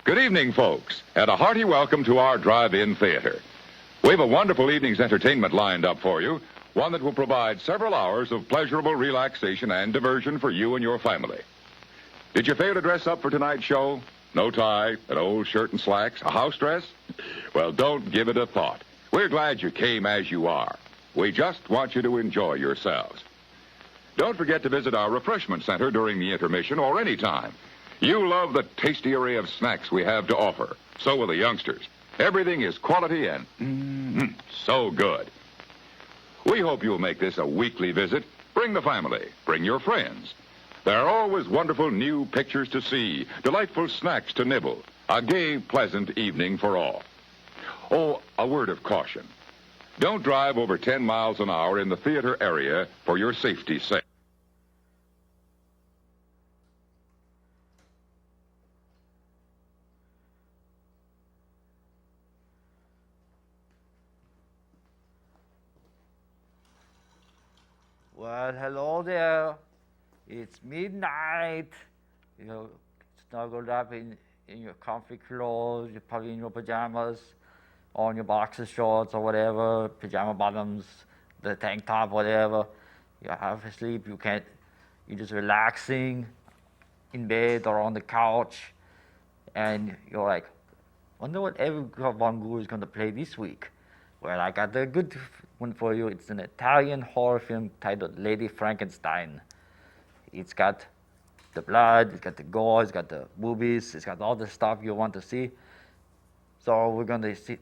Good evening, folks, and a hearty welcome to our drive-in theater. We have a wonderful evening's entertainment lined up for you, one that will provide several hours of pleasurable relaxation and diversion for you and your family. Did you fail to dress up for tonight's show? No tie, an old shirt and slacks, a house dress? Well, don't give it a thought. We're glad you came as you are. We just want you to enjoy yourselves. Don't forget to visit our refreshment center during the intermission or any time. You love the tasty array of snacks we have to offer. So will the youngsters. Everything is quality and so good. We hope you'll make this a weekly visit. Bring the family. Bring your friends. There are always wonderful new pictures to see, delightful snacks to nibble, a gay, pleasant evening for all. Oh, a word of caution. Don't drive over 10 miles an hour in the theater area for your safety's sake. Well, hello there. It's midnight. Snuggled up in your comfy clothes. You're probably in your pajamas, or in your boxer shorts or whatever, pajama bottoms, the tank top, whatever. You're half asleep. You're just relaxing in bed or on the couch, and you're like, wonder what every Von Guru is going to play this week. Well, I got a good one for you. It's an Italian horror film titled Lady Frankenstein. It's got the blood, it's got the gore, it's got the boobies, it's got all the stuff you want to see. So we're going to sit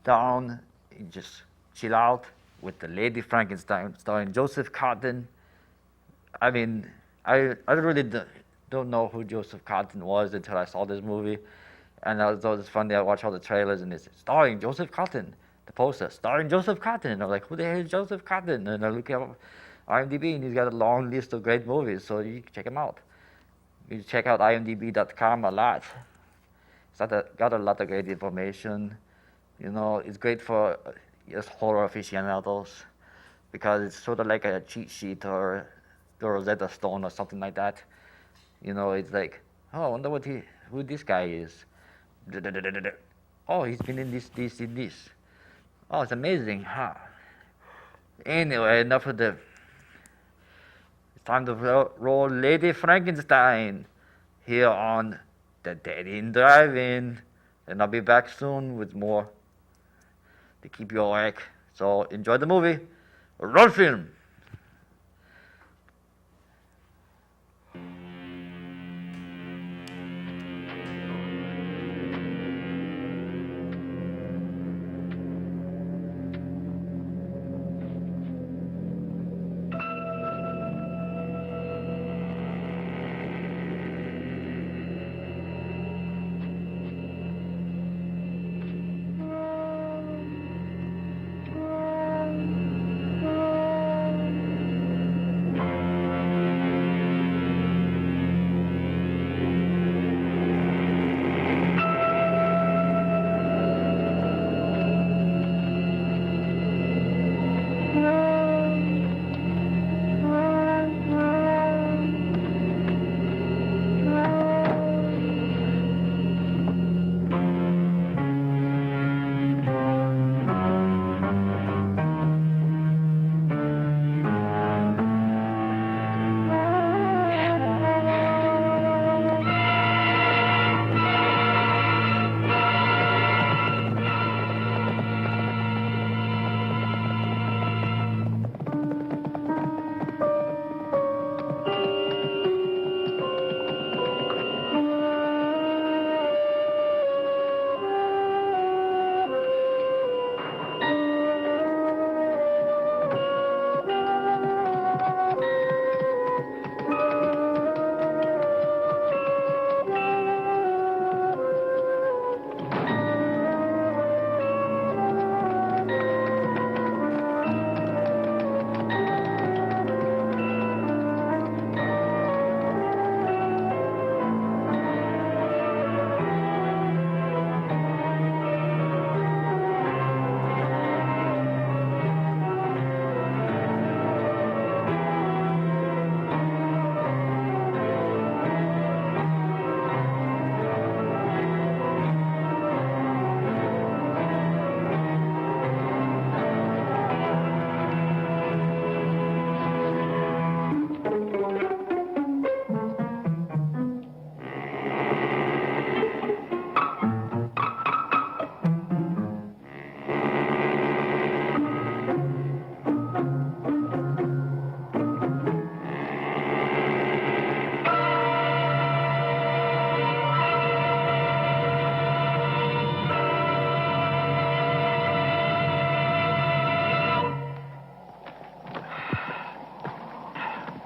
down and just chill out with the Lady Frankenstein, starring Joseph Cotten. I mean, I really don't know who Joseph Cotten was until I saw this movie. And I thought it's funny. I watched all the trailers and it's starring Joseph Cotten. The poster starring Joseph Cotten. And I'm like, who the hell is Joseph Cotten? And I look at IMDb and he's got a long list of great movies, so you can check him out. You check out imdb.com a lot. It's got a lot of great information. It's great for just horror aficionados because it's sort of like a cheat sheet or the Rosetta Stone or something like that. It's like, oh, I wonder who this guy is. Oh, he's been in this, in this. Oh, it's amazing, huh? Anyway, enough of the... It's time to roll Lady Frankenstein here on the Dead End Drive-In. And I'll be back soon with more to keep you awake. So enjoy the movie. Roll film!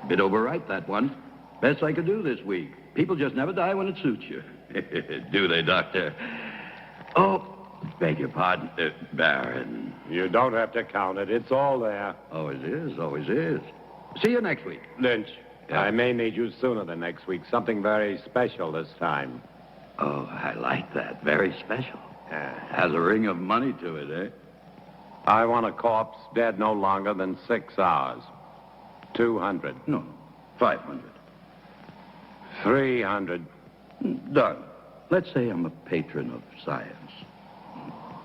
Bit overripe, that one. Best I could do this week. People just never die when it suits you. Do they, Doctor? Oh, beg your pardon, Baron. You don't have to count it. It's all there. Always is, always is. See you next week. Lynch, Yeah. I may need you sooner than next week. Something very special this time. Oh, I like that. Very special. Yeah. Has a ring of money to it, eh? I want a corpse dead no longer than 6 hours. 200. No, 500. 300. Done. Let's say I'm a patron of science.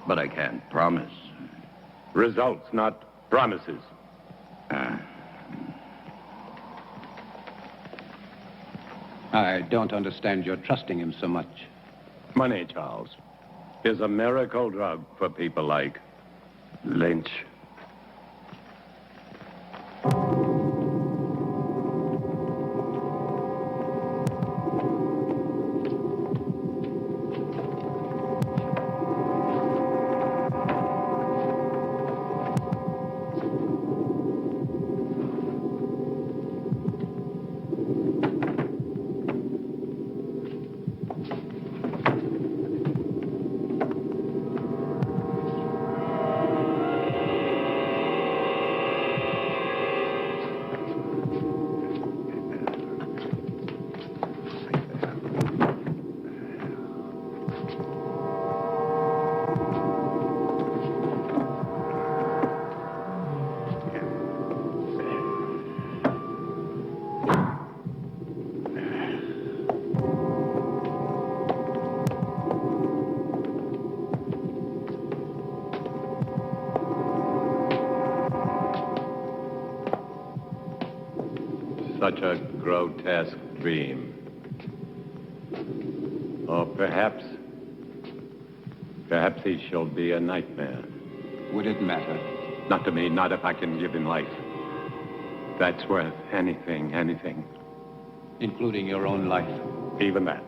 But I can't promise. Results, not promises. I don't understand your trusting him so much. Money, Charles, is a miracle drug for people like Lynch. Such a grotesque dream. Or perhaps he shall be a nightmare. Would it matter? Not to me, not if I can give him life. That's worth anything. Including your own life? Even that.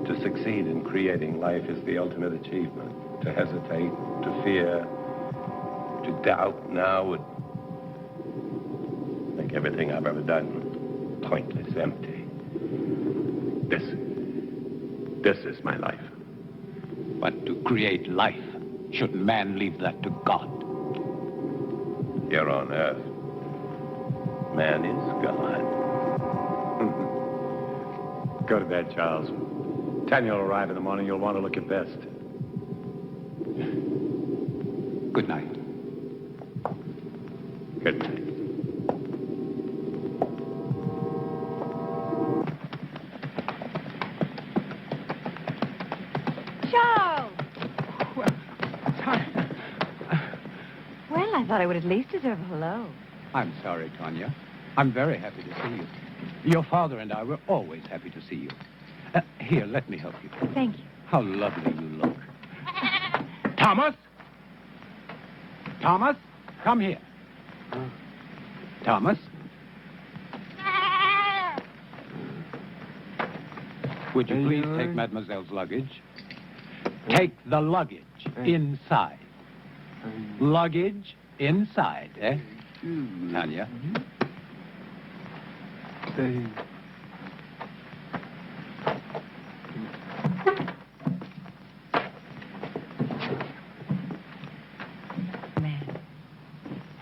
To succeed in creating life is the ultimate achievement. To hesitate, to fear, to doubt now would make everything I've ever done pointless, empty. This is my life. But to create life, should man leave that to God? Here on Earth, man is God. Go to bed, Charles. Tanya will arrive in the morning. You'll want to look your best. Good night. Good night. Charles! Well, I thought I would at least deserve a hello. I'm sorry, Tanya. I'm very happy to see you. Your father and I were always happy to see you. Here, let me help you. Thank you. How lovely you look. Thomas? Thomas, come here. Thomas? Would you please take Mademoiselle's luggage? Take the luggage inside. Luggage inside, eh? Tanya? Man.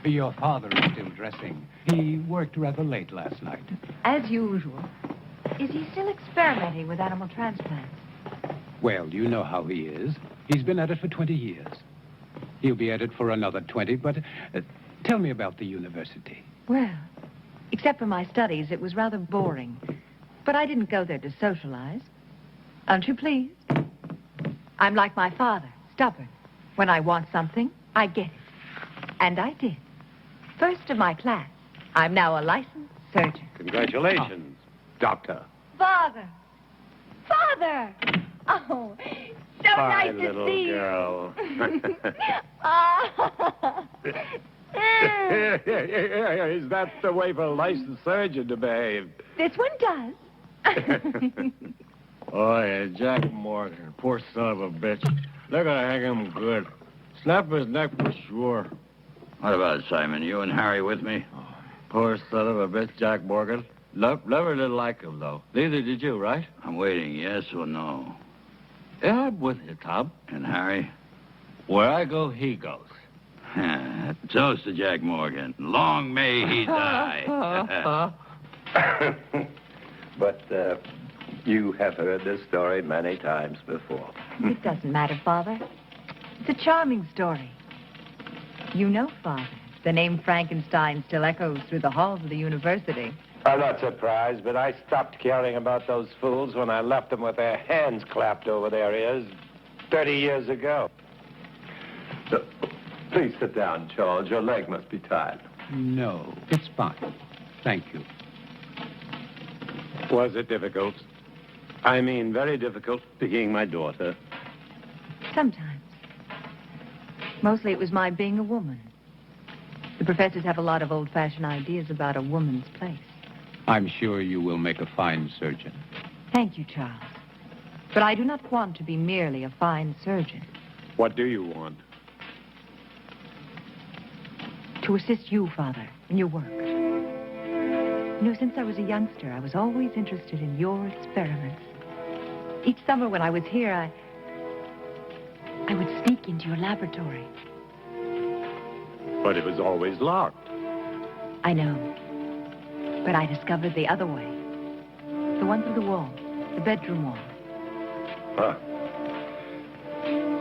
Your father is still dressing. He worked rather late last night. As usual. Is he still experimenting with animal transplants? Well, you know how he is. He's been at it for 20 years. He'll be at it for another 20, but tell me about the university. Well, except for my studies, it was rather boring. But I didn't go there to socialize. Aren't you pleased? I'm like my father, stubborn. When I want something, I get it. And I did. First of my class. I'm now a licensed surgeon. Congratulations, Doctor. Father! Father! Oh, so Hi, nice to little see girl. you. Ah. Is that the way for a licensed surgeon to behave? This one does. Oh, yeah, Jack Morgan. Poor son of a bitch. They're gonna hang him good. Snap his neck for sure. What about it, Simon? You and Harry with me? Poor son of a bitch, Jack Morgan. Never did like him, though. Neither did you, right? I'm waiting, yes or no? Yeah, I'm with you, Tom. And Harry? Where I go, he goes. Toast to Jack Morgan. Long may he die. But you have heard this story many times before. It doesn't matter, Father. It's a charming story. You know, Father, the name Frankenstein still echoes through the halls of the university. I'm not surprised, but I stopped caring about those fools when I left them with their hands clapped over their ears 30 years ago. Please sit down, Charles. Your leg must be tired. No, it's fine. Thank you. Was it difficult? I mean, very difficult being my daughter. Sometimes. Mostly it was my being a woman. The professors have a lot of old-fashioned ideas about a woman's place. I'm sure you will make a fine surgeon. Thank you, Charles. But I do not want to be merely a fine surgeon. What do you want? To assist you, Father, in your work. You know, since I was a youngster, I was always interested in your experiments. Each summer when I was here, I would sneak into your laboratory. But it was always locked. I know. But I discovered the other way. The one through the wall, the bedroom wall. Huh.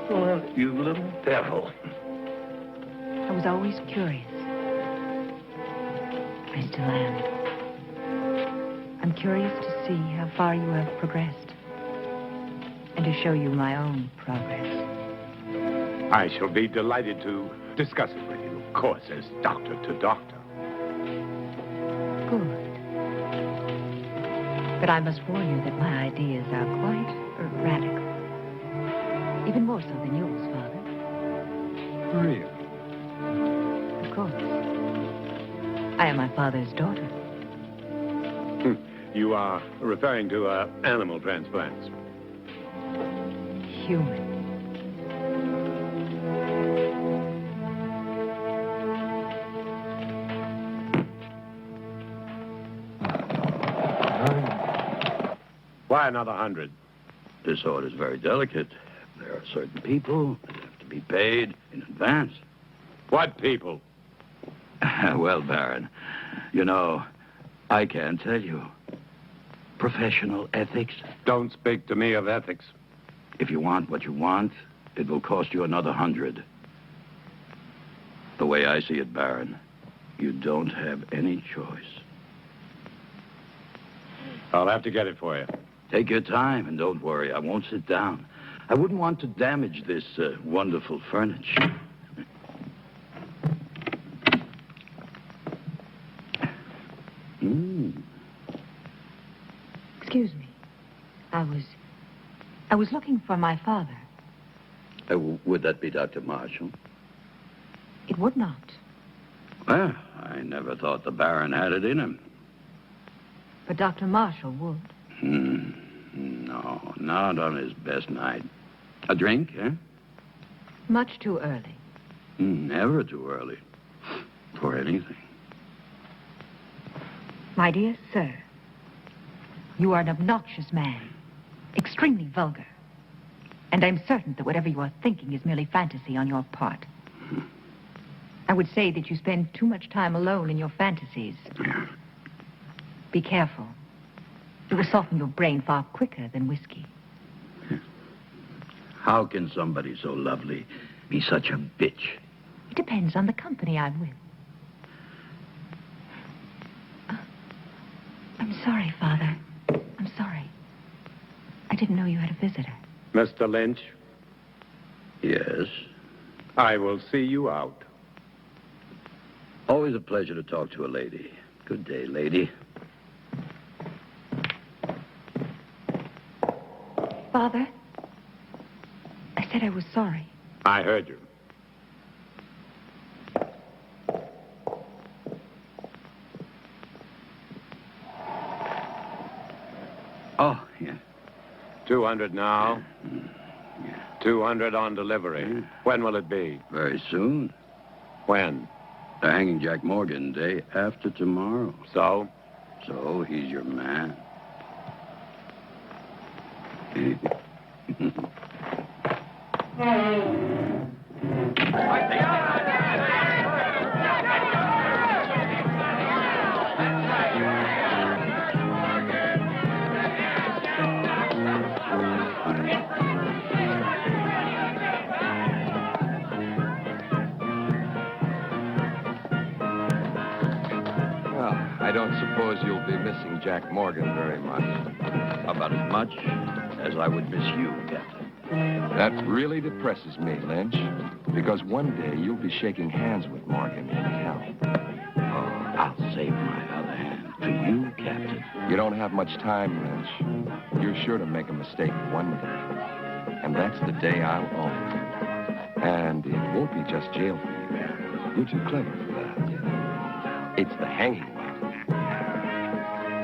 Well, you little devil. I was always curious. I still am. I'm curious to see how far you have progressed. And to show you my own progress. I shall be delighted to discuss it with you, of course, as doctor to doctor. Good. But I must warn you that my ideas are quite radical. Even more so than yours, Father. Really? Of course. I am my father's daughter. You are referring to animal transplants. Human. Why another 100? This order's very delicate. There are certain people that have to be paid in advance. What people? Well, Baron, you know, I can't tell you. Professional ethics. Don't speak to me of ethics. If you want what you want, it will cost you another 100. The way I see it, Baron, you don't have any choice. I'll have to get it for you. Take your time and don't worry. I won't sit down. I wouldn't want to damage this wonderful furniture. Excuse me. I was looking for my father. Would that be Dr. Marshall? It would not. Well, I never thought the Baron had it in him. But Dr. Marshall would. No, not on his best night. A drink, eh? Much too early. Never too early. For anything. My dear sir, you are an obnoxious man. Extremely vulgar. And I'm certain that whatever you are thinking is merely fantasy on your part. I would say that you spend too much time alone in your fantasies. Be careful. It will soften your brain far quicker than whiskey. How can somebody so lovely be such a bitch? It depends on the company I'm with. I'm sorry, Father. I'm sorry. I didn't know you had a visitor. Mr. Lynch, Yes. I will see you out. Always a pleasure to talk to a lady. Good day, lady. Father, I said I was sorry. I heard you. Oh, yeah. 200 now. 200 on delivery. When will it be? Very soon. When? They're hanging Jack Morgan day after tomorrow. So? So he's your man. Well, I don't suppose you'll be missing Jack Morgan very much. About as much as I would miss you, Captain. That really depresses me, Lynch, because one day you'll be shaking hands with Morgan in hell. Oh, I'll save my other hand for you, Captain. You don't have much time, Lynch. You're sure to make a mistake one day. And that's the day I'll own it. And it won't be just jail for you. You're too clever for that. It's the hanging one.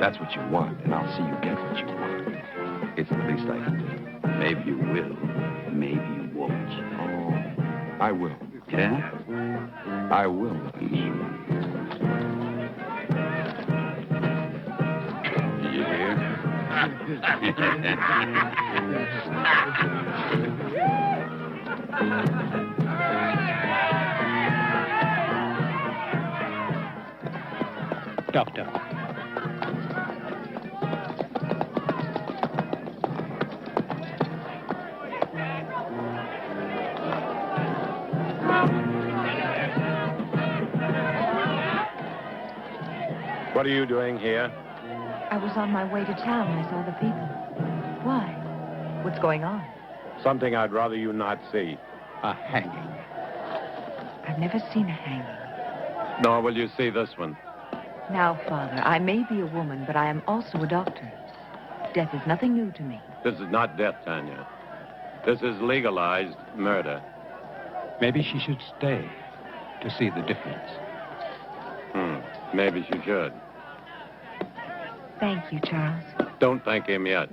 That's what you want, and I'll see you get what you want. It's the least I can do. Maybe you will. Maybe you won't. Oh, I will. Yeah? I will, Lynch. Did you hear? Doctor. What are you doing here? I was on my way to town. I saw the people. Why? What's going on? Something I'd rather you not see. A hanging. I've never seen a hanging. Nor will you see this one. Now, Father, I may be a woman, but I am also a doctor. Death is nothing new to me. This is not death, Tanya. This is legalized murder. Maybe she should stay to see the difference. Maybe she should. Thank you, Charles. Don't thank him yet.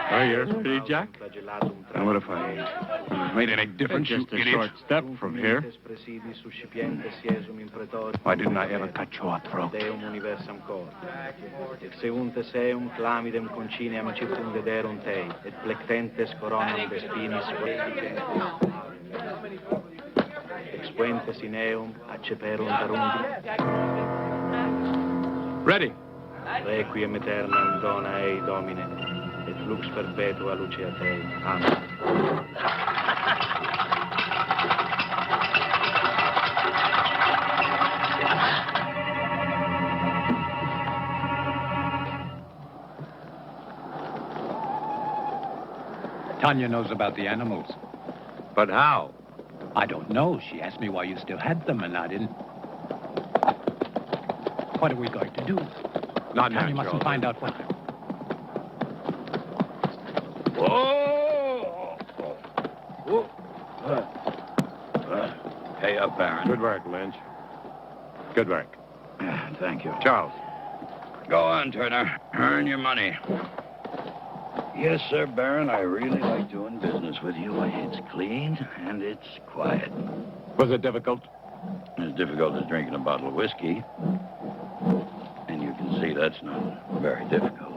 Are you ready, Jack? And what if I made any difference, you Just a idiot? short step from here. Why didn't I ever cut your throat? Seunte seum clamidem conciniam circumdederum tei, et plectentes coronam vespinis expuentes in eum acceperunt arundum. Ready. Requiem aeternam dona ei, Domine, et lux perpetua lucia Tei. Amen. Tanya knows about the animals. But how? I don't know. She asked me why you still had them, and I didn't. What are we going to do? Not Tanya natural. mustn't find out what... Pay up, Baron. Good work, Lynch. Good work. Thank you. Charles. Go on, Turner. Earn your money. Yes, sir, Baron. I really like doing business with you. It's clean and it's quiet. Was it difficult? As difficult as drinking a bottle of whiskey. And you can see that's not very difficult.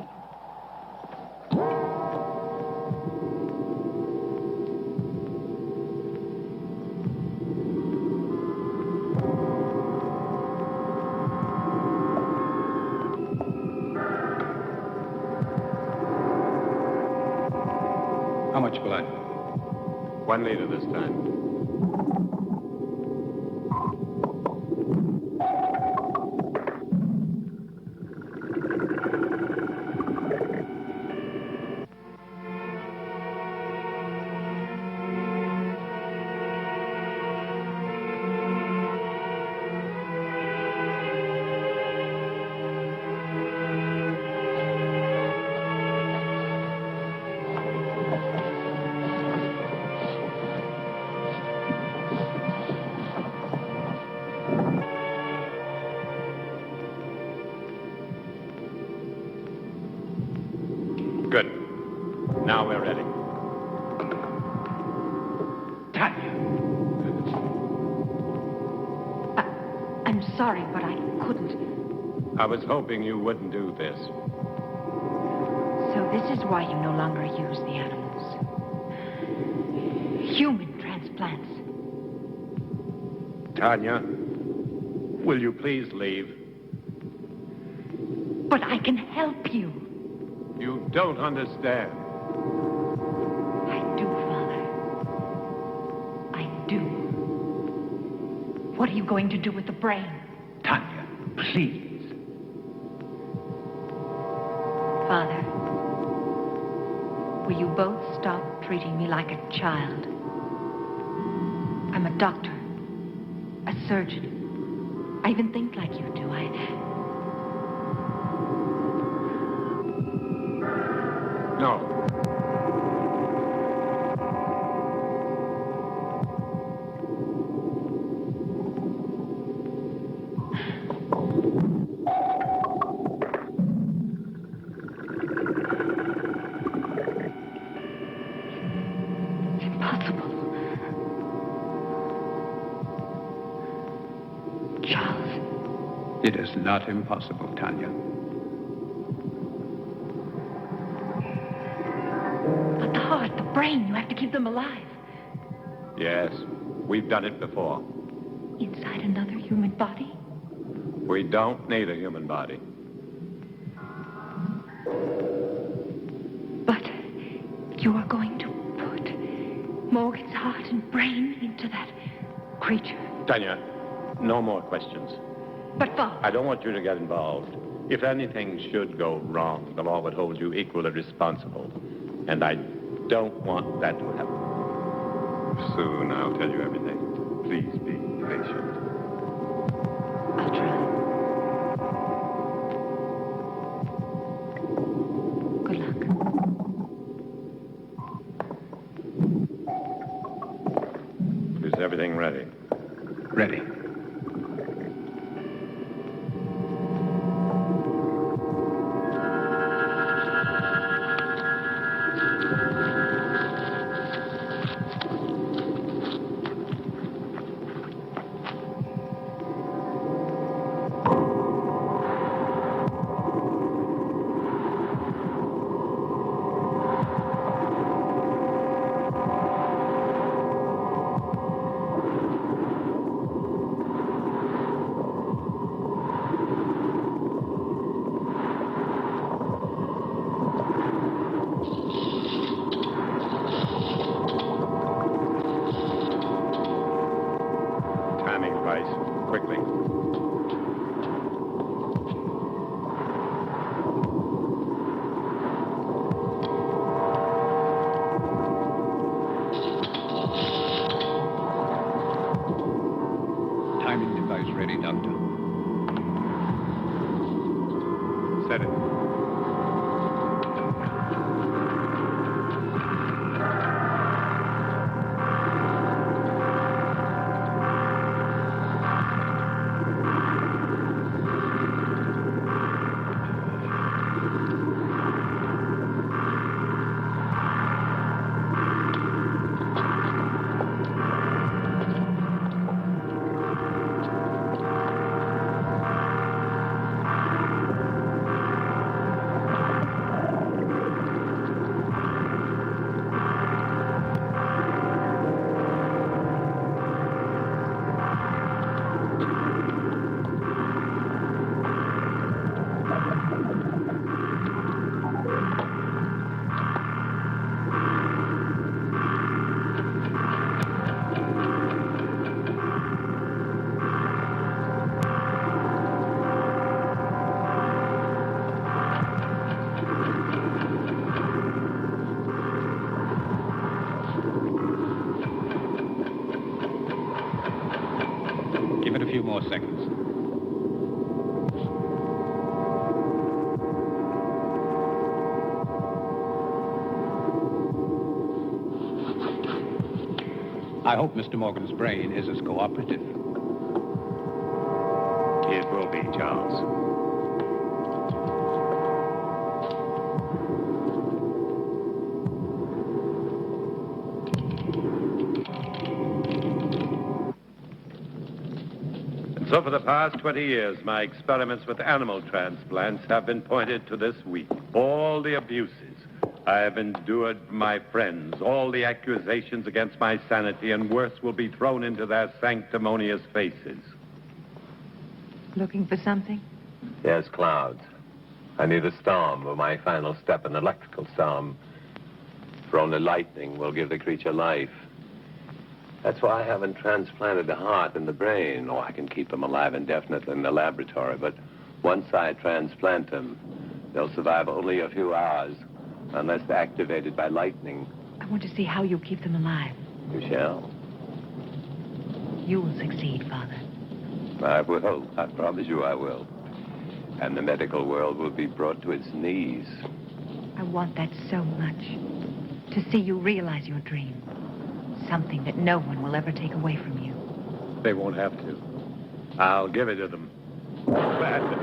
How much blood? 1 liter this time. I'm sorry, but I couldn't. I was hoping you wouldn't do this. So this is why you no longer use the animals. Human transplants. Tanya, will you please leave? But I can help you. You don't understand. I do, Father. I do. What are you going to do with the brain? Tanya, please. Father, will you both stop treating me like a child? I'm a doctor, a surgeon. I even think like you do. No. It's impossible. Charles. It is not impossible, Tanya. But the heart, the brain, you have to keep them alive. Yes, we've done it before. Inside another human body? We don't need a human body. But you are going to put Morgan's heart and brain into that creature. Tanya, no more questions. But Father... I don't want you to get involved. If anything should go wrong, the law would hold you equally responsible. And I don't want that to happen. Soon I'll tell you everything. Please be patient. I'll try. Good luck. Is everything ready? Ready. Timing device, quickly. Timing device ready, Doctor. Set it. Give it a few more seconds. I hope Mr. Morgan's brain is as cooperative. It will be, Charles. So for the past 20 years, my experiments with animal transplants have been pointed to this week. All the abuses I have endured from my friends, all the accusations against my sanity, and worse, will be thrown into their sanctimonious faces. Looking for something? Yes, clouds. I need a storm for my final step, an electrical storm. For only lightning will give the creature life. That's why I haven't transplanted the heart and the brain. Oh, I can keep them alive indefinitely in the laboratory, but once I transplant them, they'll survive only a few hours, unless they're activated by lightning. I want to see how you keep them alive. You shall. You will succeed, Father. I will. I promise you I will. And the medical world will be brought to its knees. I want that so much. To see you realize your dream. Something that no one will ever take away from you. They won't have to. I'll give it to them. Gladly.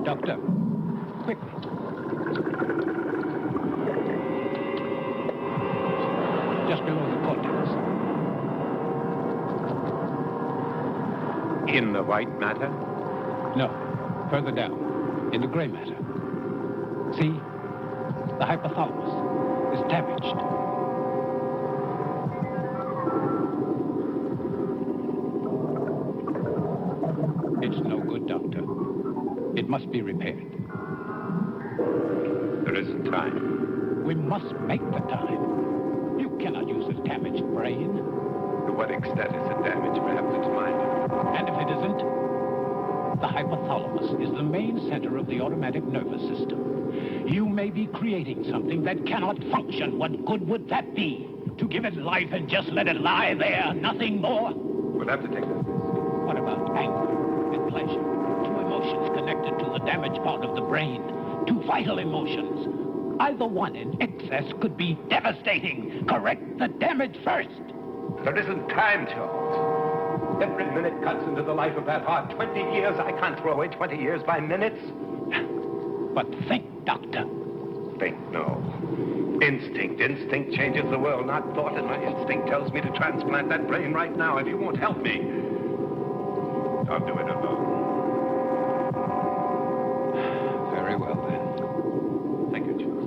Doctor, quickly. Just below the cortex. In the white matter? No, further down, in the gray matter. See? The hypothalamus is damaged. It's no good, Doctor. It must be repaired. There isn't time. We must make the time. You cannot use a damaged brain. To what extent is it damaged? Perhaps it's minor. And if it isn't, the hypothalamus is the main center of the automatic nervous system. You may be creating something that cannot function. What good would that be? To give it life and just let it lie there, nothing more? We'll have to take that. What about anger and pleasure? Two emotions connected to the damaged part of the brain. Two vital emotions. Either one in excess could be devastating. Correct the damage first. There isn't time, Charles. Every minute cuts into the life of that heart. 20 years. I can't throw away 20 years by minutes. But think, Doctor. Think, no. Instinct. Instinct changes the world, not thought. And my instinct tells me to transplant that brain right now. If you won't help me, I'll do it alone. Very well, then. Thank you, Charles.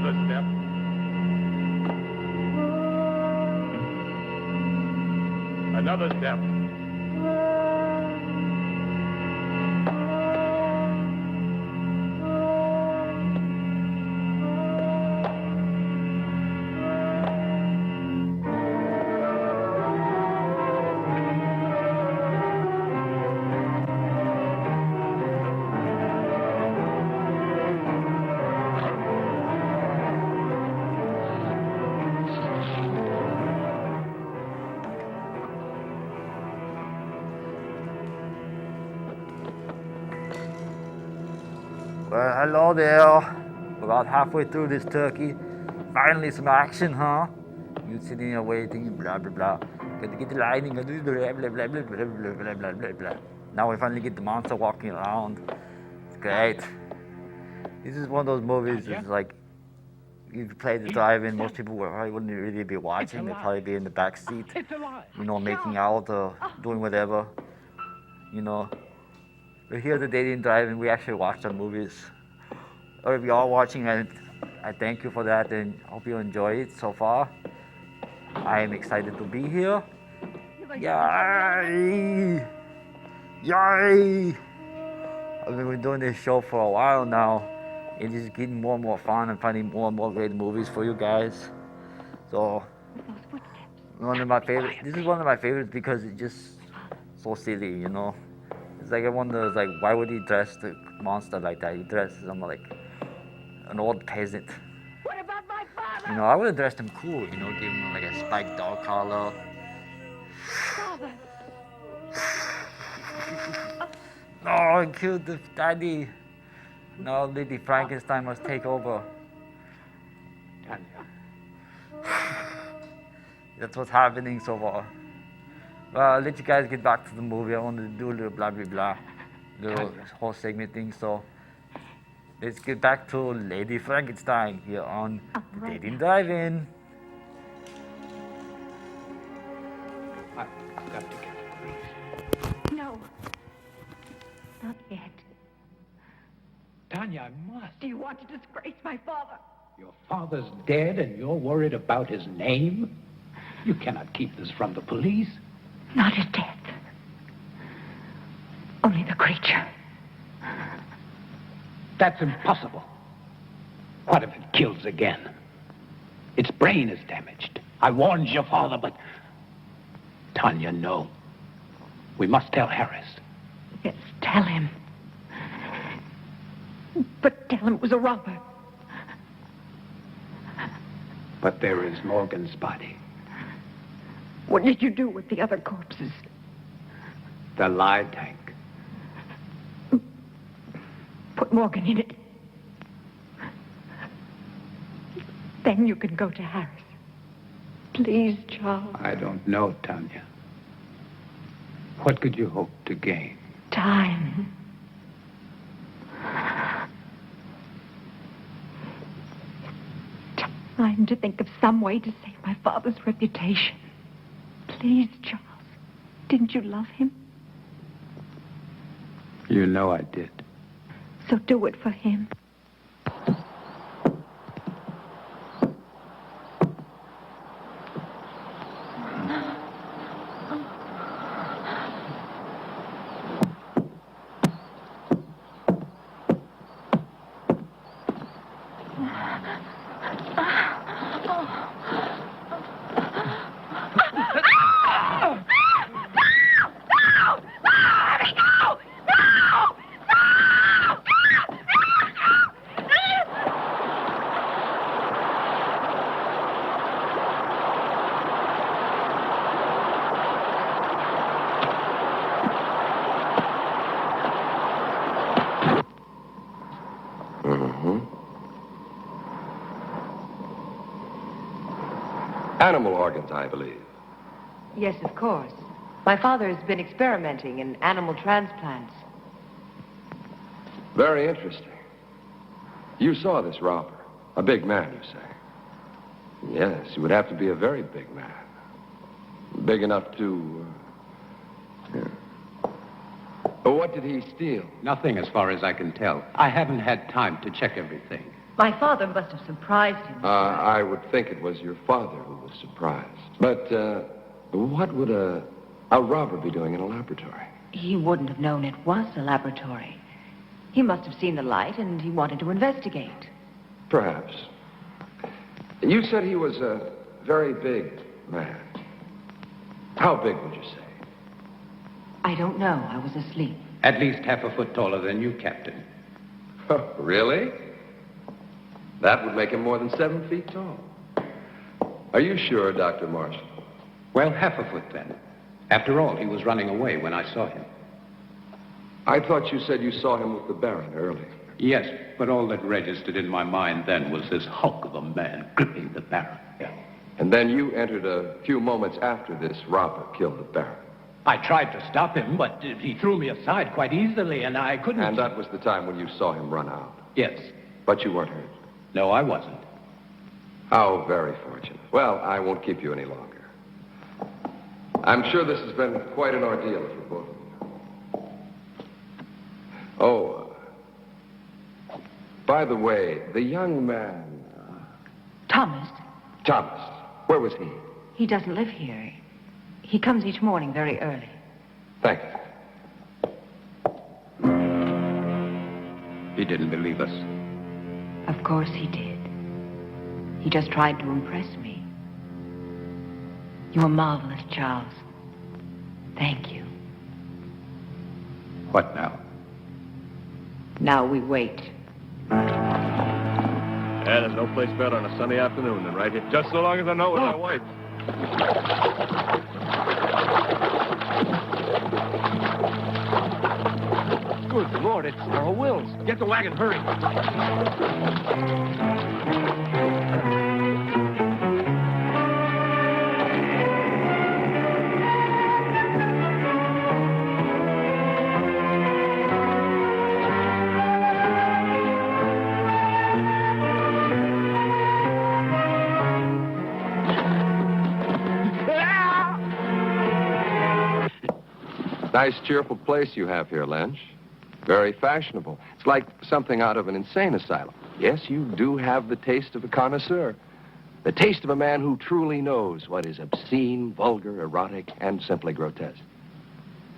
Another step. Another step. Well, hello there. We're about halfway through this turkey. Finally, some action, huh? You sitting there waiting, blah, blah, blah. Got to get the lighting, blah, blah, blah, blah, blah, blah, blah, blah, blah, blah. Now we finally get the monster walking around. It's great. This is one of those movies that's like, if you play the drive-in, most people probably wouldn't really be watching. They'd probably be in the back seat, you know, making out or doing whatever, you know. But here at the Dating Drive-In, we actually watch our movies. Or if you're all watching, I thank you for that and hope you enjoy it so far. I am excited to be here. Yay! Yay! I've been doing this show for a while now. It's just getting more and more fun and finding more and more great movies for you guys. So, one of my favorites. This is one of my favorites because it's just so silly, you know. It's like I wonder, it's like, why would he dress the monster like that? He dressed as like an old peasant. What about my father? You know, I would have dressed him cool, you know, give him like a spiked dog collar. Father. No, I killed the daddy. Now Lady Frankenstein must take over. That's what's happening so far. Well, I'll let you guys get back to the movie. I wanted to do a little blah, blah, blah. Little whole segment thing, so let's get back to Lady Frankenstein here on Dating Drive-In. I've got to get her. No. Not yet. Tanya, I must. Do you want to disgrace my father? Your father's dead and you're worried about his name? You cannot keep this from the police. Not his death. Only the creature. That's impossible. What if it kills again? Its brain is damaged. I warned your father, but... Tanya, no. We must tell Harris. Yes, tell him. But tell him it was a robber. But there is Morgan's body. What did you do with the other corpses? The lie tank. Put Morgan in it. Then you can go to Harris. Please, Charles. I don't know, Tanya. What could you hope to gain? Time. Time to think of some way to save my father's reputation. Please, Charles. Didn't you love him? You know I did. So do it for him. Animal organs, I believe. Yes, of course. My father has been experimenting in animal transplants. Very interesting. You saw this robber. A big man, you say? Yes, he would have to be a very big man. Big enough to... But what did he steal? Nothing as far as I can tell. I haven't had time to check everything. My father must have surprised him. I would think it was your father who was surprised. But what would a robber be doing in a laboratory? He wouldn't have known it was a laboratory. He must have seen the light, and he wanted to investigate. Perhaps. You said he was a very big man. How big would you say? I don't know. I was asleep. At least half a foot taller than you, Captain. Really? That would make him more than 7 feet tall. Are you sure, Dr. Marshall? Well, half a foot then. After all, he was running away when I saw him. I thought you said you saw him with the Baron earlier. Yes, but all that registered in my mind then was this hulk of a man gripping the Baron. And then you entered a few moments after this robber killed the Baron. I tried to stop him, but he threw me aside quite easily, and I couldn't... And that was the time when you saw him run out. Yes. But you weren't hurt. No, I wasn't. How very fortunate. Well, I won't keep you any longer. I'm sure this has been quite an ordeal for both of you. Oh, by the way, the young man... Thomas. Thomas. Where was he? He doesn't live here. He comes each morning very early. Thank you. He didn't believe us. Of course he did. He just tried to impress me. You were marvelous, Charles. Thank you. What now? Now we wait. Yeah, there's no place better on a sunny afternoon than right here. Just so long as I know with my wife. Good Lord, it's Earl Wills. Get the wagon, hurry. Nice, cheerful place you have here, Lynch. Very fashionable. It's like something out of an insane asylum. Yes, you do have the taste of a connoisseur. The taste of a man who truly knows what is obscene, vulgar, erotic, and simply grotesque.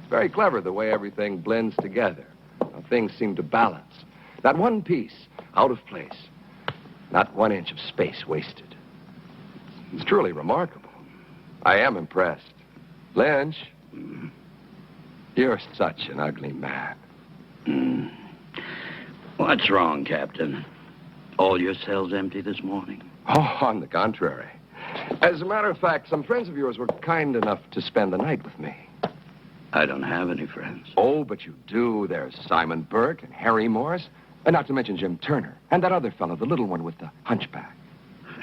It's very clever the way everything blends together. How things seem to balance. Not one piece out of place. Not 1 inch of space wasted. It's truly remarkable. I am impressed. Lynch, you're such an ugly man. What's wrong, Captain? All your cells empty this morning? Oh, on the contrary. As a matter of fact, some friends of yours were kind enough to spend the night with me. I don't have any friends. Oh, but you do. There's Simon Burke and Harry Morris, and not to mention Jim Turner, and that other fellow, the little one with the hunchback.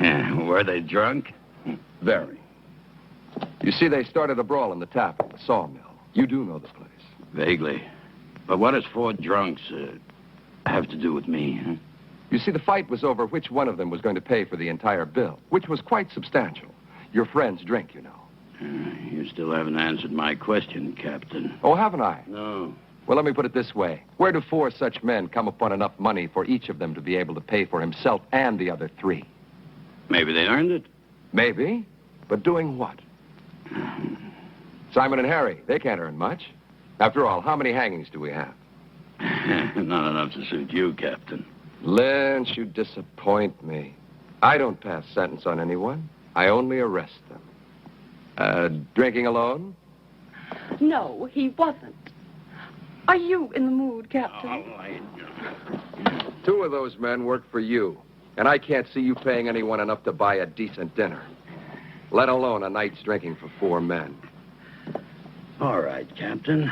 Were they drunk? Very. You see, they started a brawl in the tap at the sawmill. You do know the place. Vaguely. But what does 4 drunks have to do with me, huh? You see, the fight was over which one of them was going to pay for the entire bill, which was quite substantial. Your friend's drink, you know. You still haven't answered my question, Captain. Oh, haven't I? No. Well, let me put it this way. Where do 4 such men come upon enough money for each of them to be able to pay for himself and the other 3? Maybe they earned it. Maybe. But doing what? Simon and Harry, they can't earn much. After all, how many hangings do we have? Not enough to suit you, Captain. Lynch, you disappoint me. I don't pass sentence on anyone. I only arrest them. Drinking alone? No, he wasn't. Are you in the mood, Captain? 2 of those men work for you, and I can't see you paying anyone enough to buy a decent dinner, let alone a night's drinking for 4 men. All right, Captain.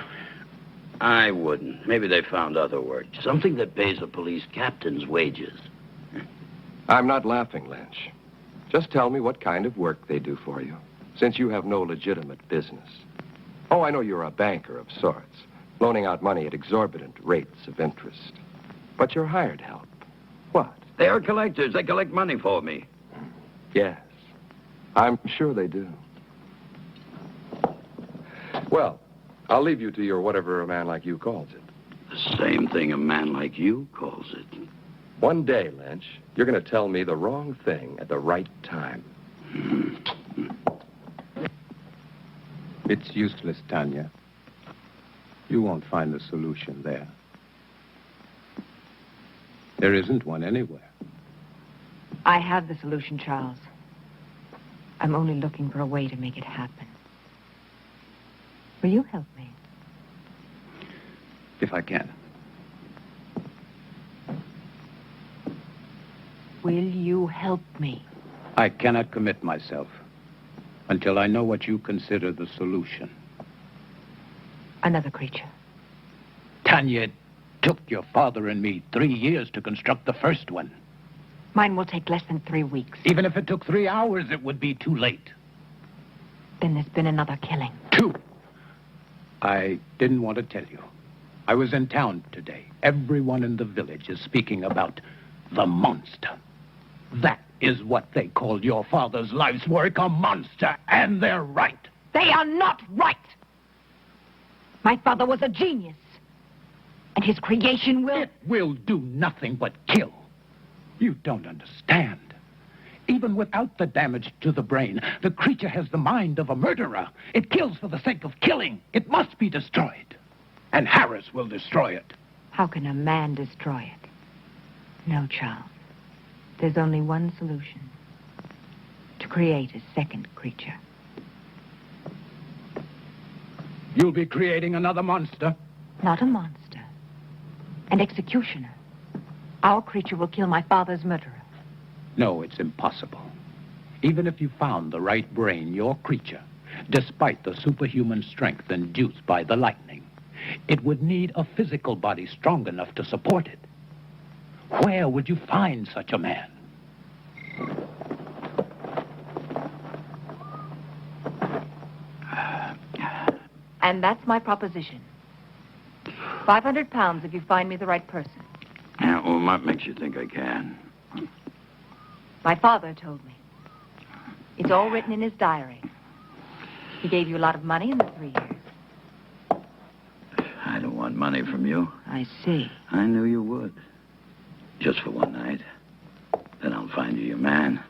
I wouldn't. Maybe they found other work. Something that pays a police captain's wages. I'm not laughing, Lynch. Just tell me what kind of work they do for you, since you have no legitimate business. Oh, I know you're a banker of sorts, loaning out money at exorbitant rates of interest. But you're hired help. What? They are collectors. They collect money for me. Yes, I'm sure they do. Well, I'll leave you to your whatever a man like you calls it. The same thing a man like you calls it. One day, Lynch, you're going to tell me the wrong thing at the right time. It's useless, Tanya. You won't find the solution there. There isn't one anywhere. I have the solution, Charles. I'm only looking for a way to make it happen. Will you help me? If I can. Will you help me? I cannot commit myself until I know what you consider the solution. Another creature. Tanya, it took your father and me 3 years to construct the first one. Mine will take less than 3 weeks. Even if it took 3 hours, it would be too late. Then there's been another killing. 2. I didn't want to tell you. I was in town today. Everyone in the village is speaking about the monster. That is what they called your father's life's work, a monster, and they're right. They are not right! My father was a genius. And his creation will... It will do nothing but kill. You don't understand. Even without the damage to the brain, the creature has the mind of a murderer. It kills for the sake of killing. It must be destroyed. And Harris will destroy it. How can a man destroy it? No, Charles. There's only one solution. To create a second creature. You'll be creating another monster? Not a monster. An executioner. Our creature will kill my father's murderer. No, it's impossible. Even if you found the right brain, your creature, despite the superhuman strength induced by the lightning, it would need a physical body strong enough to support it. Where would you find such a man? And that's my proposition. 500 pounds if you find me the right person. Yeah, well, what makes you think I can? My father told me. It's all written in his diary. He gave you a lot of money in the 3 years. I don't want money from you. I see. I knew you would. Just for one night. Then I'll find you your man.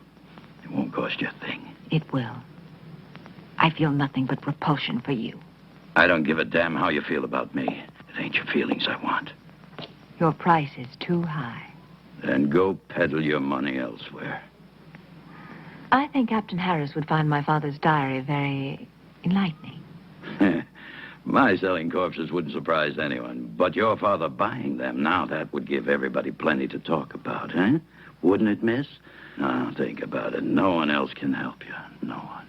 It won't cost you a thing. It will. I feel nothing but repulsion for you. I don't give a damn how you feel about me. It ain't your feelings I want. Your price is too high. Then go peddle your money elsewhere. I think Captain Harris would find my father's diary very enlightening. My selling corpses wouldn't surprise anyone. But your father buying them, now that would give everybody plenty to talk about, eh? Wouldn't it, miss? Now, think about it. No one else can help you. No one.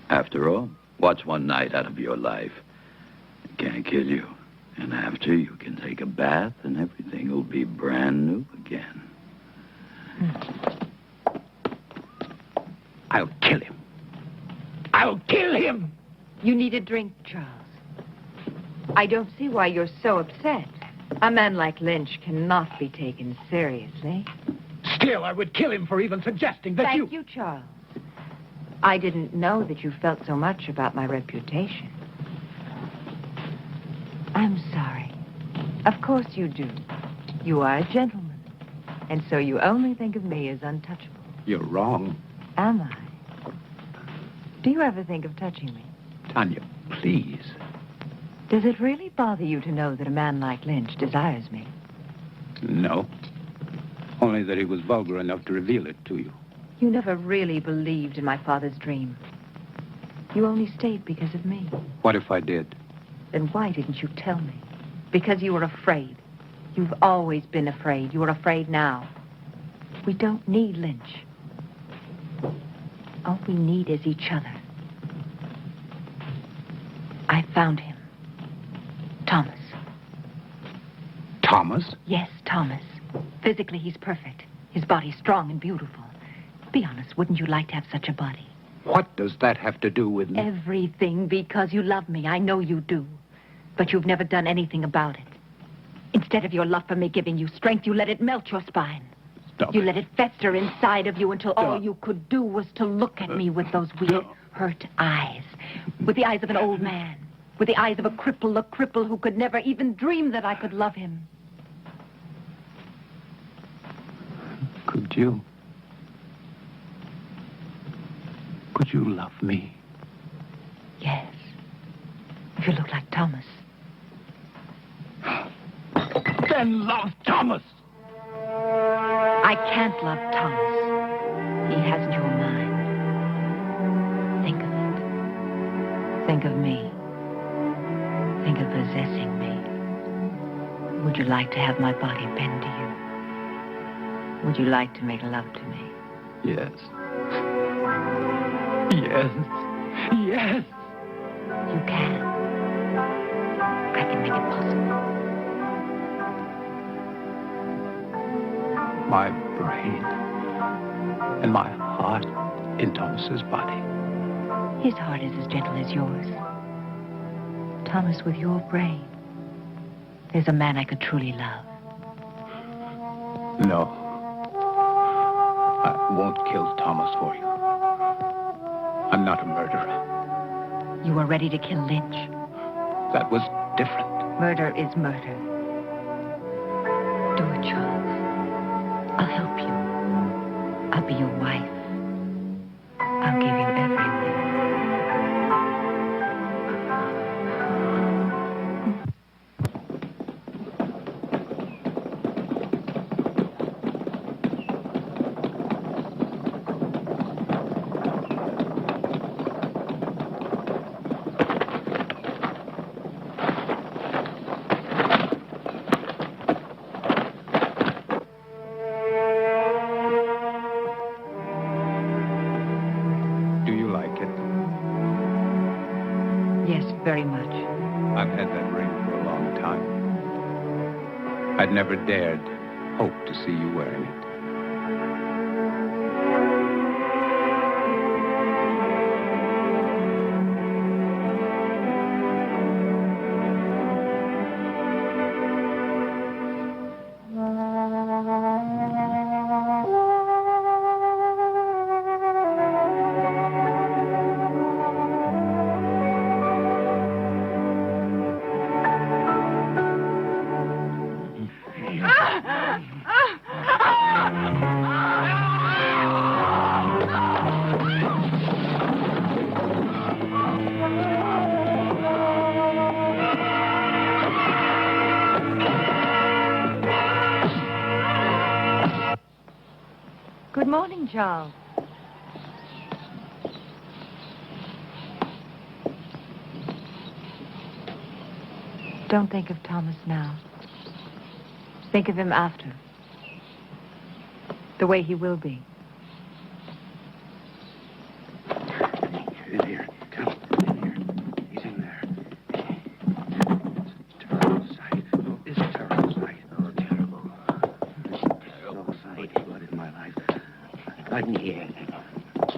After all, what's one night out of your life? It can't kill you. And after, you can take a bath and everything will be brand new again. I'll kill him. I'll kill him! You need a drink, Charles. I don't see why you're so upset. A man like Lynch cannot be taken seriously. Still, I would kill him for even suggesting that Thank you, Charles. I didn't know that you felt so much about my reputation. I'm sorry. Of course you do. You are a gentleman. And so you only think of me as untouchable. You're wrong. Am I? Do you ever think of touching me? Tanya, please. Does it really bother you to know that a man like Lynch desires me? No. Only that he was vulgar enough to reveal it to you. You never really believed in my father's dream. You only stayed because of me. What if I did? Then why didn't you tell me? Because you were afraid. You've always been afraid. You are afraid now. We don't need Lynch. All we need is each other. I found him. Thomas. Thomas? Yes, Thomas. Physically, he's perfect. His body's strong and beautiful. Be honest, wouldn't you like to have such a body? What does that have to do with me? Everything, because you love me. I know you do. But you've never done anything about it. Instead of your love for me giving you strength, you let it melt your spine. Stop You it. let it fester inside of you until all Stop. you could do was to look at me with those weird, hurt eyes. With the eyes of an old man. With the eyes of a cripple who could never even dream that I could love him. Could you? Could you love me? Yes. If you look like Thomas. Then love Thomas! I can't love Thomas. He hasn't your mind. Think of it. Think of me. Think of possessing me. Would you like to have my body bend to you? Would you like to make love to me? Yes. Yes. Yes. You can. I can make it possible. My brain and my heart in Thomas's body. His heart is as gentle as yours. Thomas, with your brain, there's a man I could truly love. No. I won't kill Thomas for you. I'm not a murderer. You were ready to kill Lynch. That was different. Murder is murder. Do it, Charles. I'll help you. I'll be your wife. I'll give you everything. Very much. I've had that ring for a long time. I'd never dared hope to see you wearing it. Good morning, Charles. Don't think of Thomas now. Think of him after. The way he will be. In here. Come. In here. He's in there. It's a terrible sight. Oh, it's a terrible sight. Oh, terrible. It's a terrible sight. Blood in my life. Blood in here.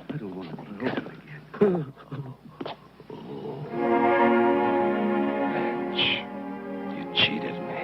I don't want to be cut again. Lynch, you cheated me.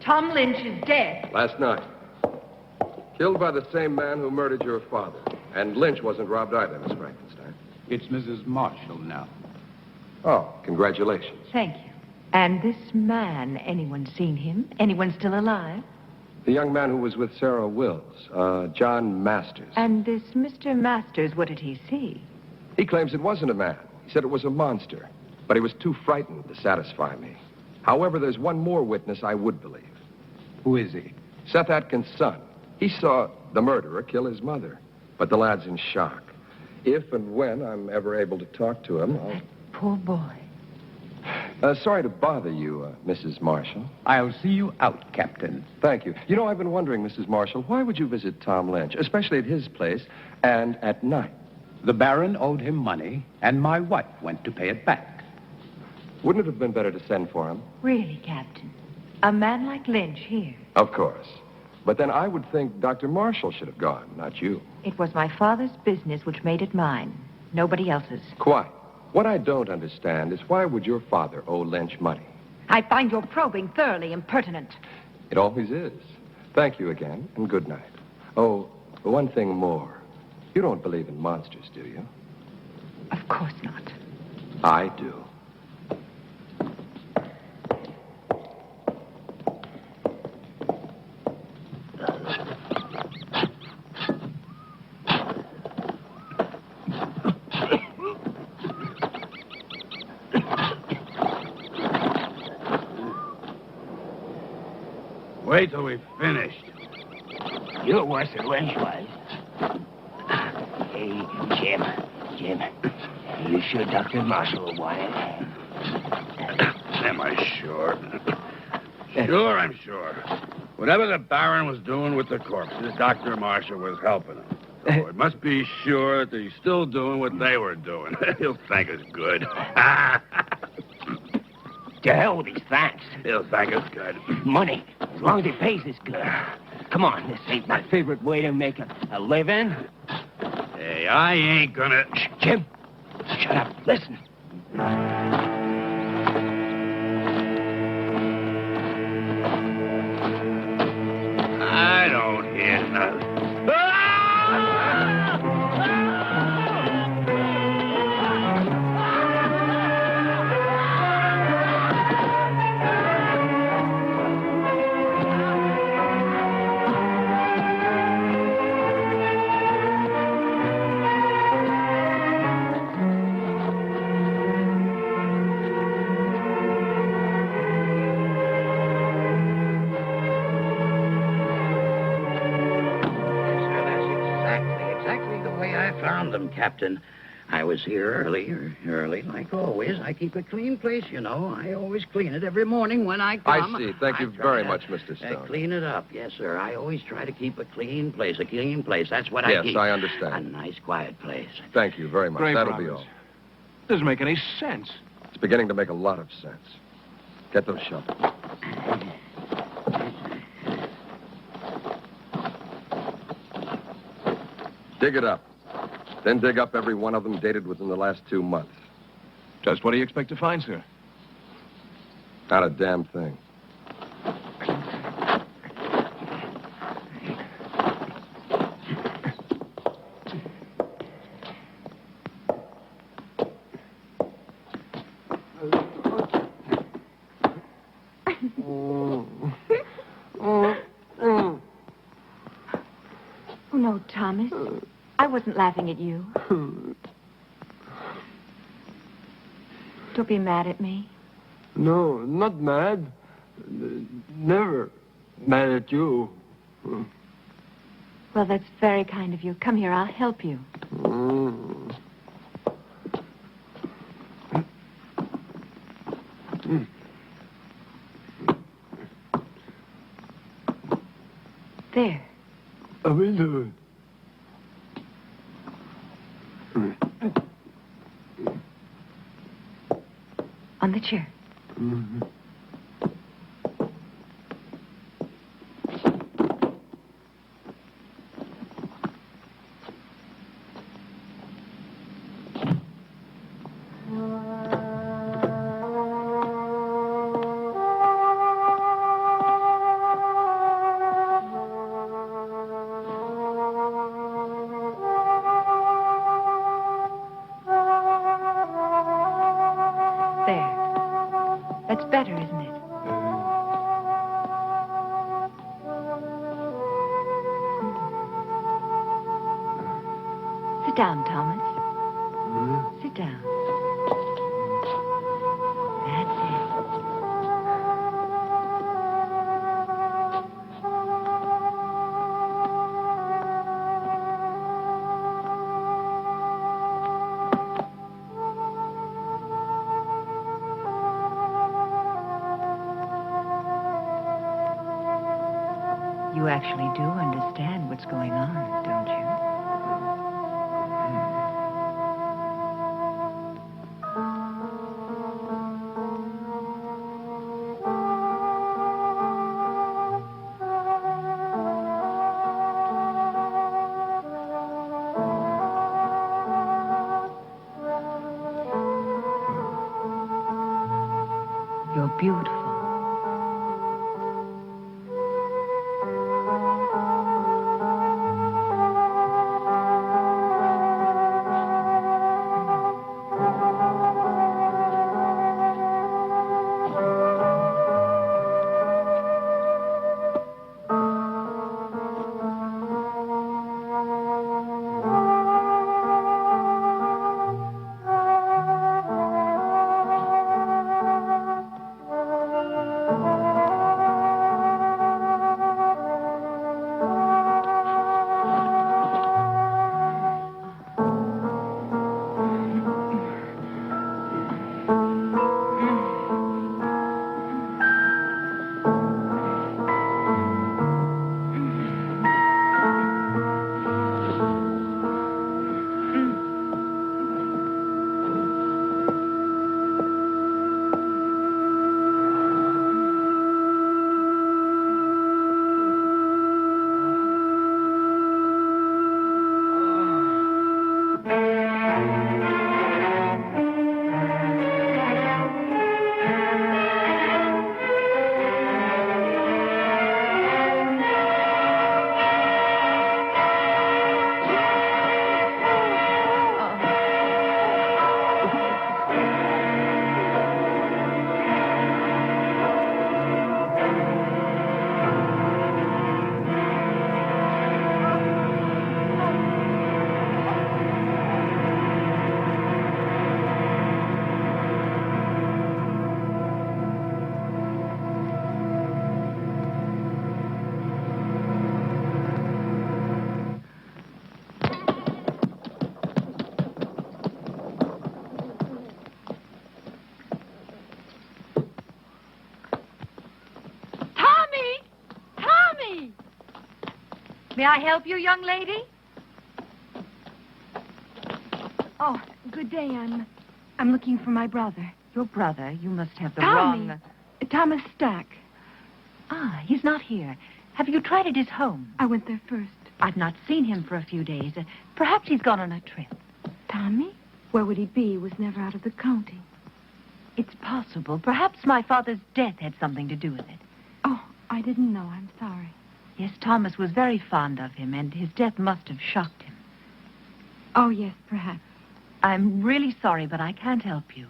Tom Lynch is dead. Last night. Killed by the same man who murdered your father. And Lynch wasn't robbed either, Miss Frankenstein. It's Mrs. Marshall now. Oh, congratulations. Thank you. And this man, anyone seen him? Anyone still alive? The young man who was with Sarah Wills, John Masters. And this Mr. Masters, what did he see? He claims it wasn't a man. He said it was a monster. But he was too frightened to satisfy me. However, there's one more witness I would believe. Who is he? Seth Atkins' son. He saw the murderer kill his mother. But the lad's in shock. If and when I'm ever able to talk to him, I'll... Poor boy. Sorry to bother you, Mrs. Marshall. I'll see you out, Captain. Thank you. You know, I've been wondering, Mrs. Marshall, why would you visit Tom Lynch, especially at his place, and at night? The Baron owed him money, and my wife went to pay it back. Wouldn't it have been better to send for him? Really, Captain? A man like Lynch here? Of course. But then I would think Dr. Marshall should have gone, not you. It was my father's business which made it mine. Nobody else's. Quite. What I don't understand is why would your father owe Lynch money? I find your probing thoroughly impertinent. It always is. Thank you again, and good night. Oh, one thing more. You don't believe in monsters, do you? Of course not. I do. Wait till we've finished. You're worse than Lynch was. Hey, Jim, you sure Dr. Marshall will want it? Am I sure? Sure, I'm sure. Whatever the Baron was doing with the corpses, Dr. Marshall was helping him. So it must be sure that he's still doing what they were doing. He'll thank us good. To hell with his thanks. He'll thank us good. Money, as long as he pays us good. Come on, this ain't my favorite way to make a living. Hey, I ain't gonna... Shh, Jim, shut up. Listen. I don't hear nothing. Captain. I was here early, like always. I keep a clean place, you know. I always clean it every morning when I come. I see. Thank you very much, Mr. Stone. Clean it up. Yes, sir. I always try to keep a clean place. That's what I keep. Yes, I understand. A nice, quiet place. Thank you very much. Great That'll promise. be all. Doesn't make any sense. It's beginning to make a lot of sense. Get those shovels. Dig it up. Then dig up every one of them dated within the last 2 months. Just what do you expect to find, sir? Not a damn thing. Oh, no, Thomas. I wasn't laughing at you. Don't be mad at me. No, not mad. Never mad at you. Well, that's very kind of you. Come here, I'll help you. There. I will do it. On the chair. Mm-hmm. That's better, isn't it? Sit down, Thomas. Sit down. That's it. You actually do understand what's going on, don't you? You're beautiful. May I help you, young lady? Oh, good day. I'm looking for my brother. Your brother? You must have the Tommy. wrong... Thomas Stack. Ah, he's not here. Have you tried at his home? I went there first. I've not seen him for a few days. Perhaps he's gone on a trip. Tommy? Where would he be? He was never out of the county. It's possible. Perhaps my father's death had something to do with it. Oh, I didn't know. I'm sorry. Yes, Thomas was very fond of him, and his death must have shocked him. Oh, yes, perhaps. I'm really sorry, but I can't help you.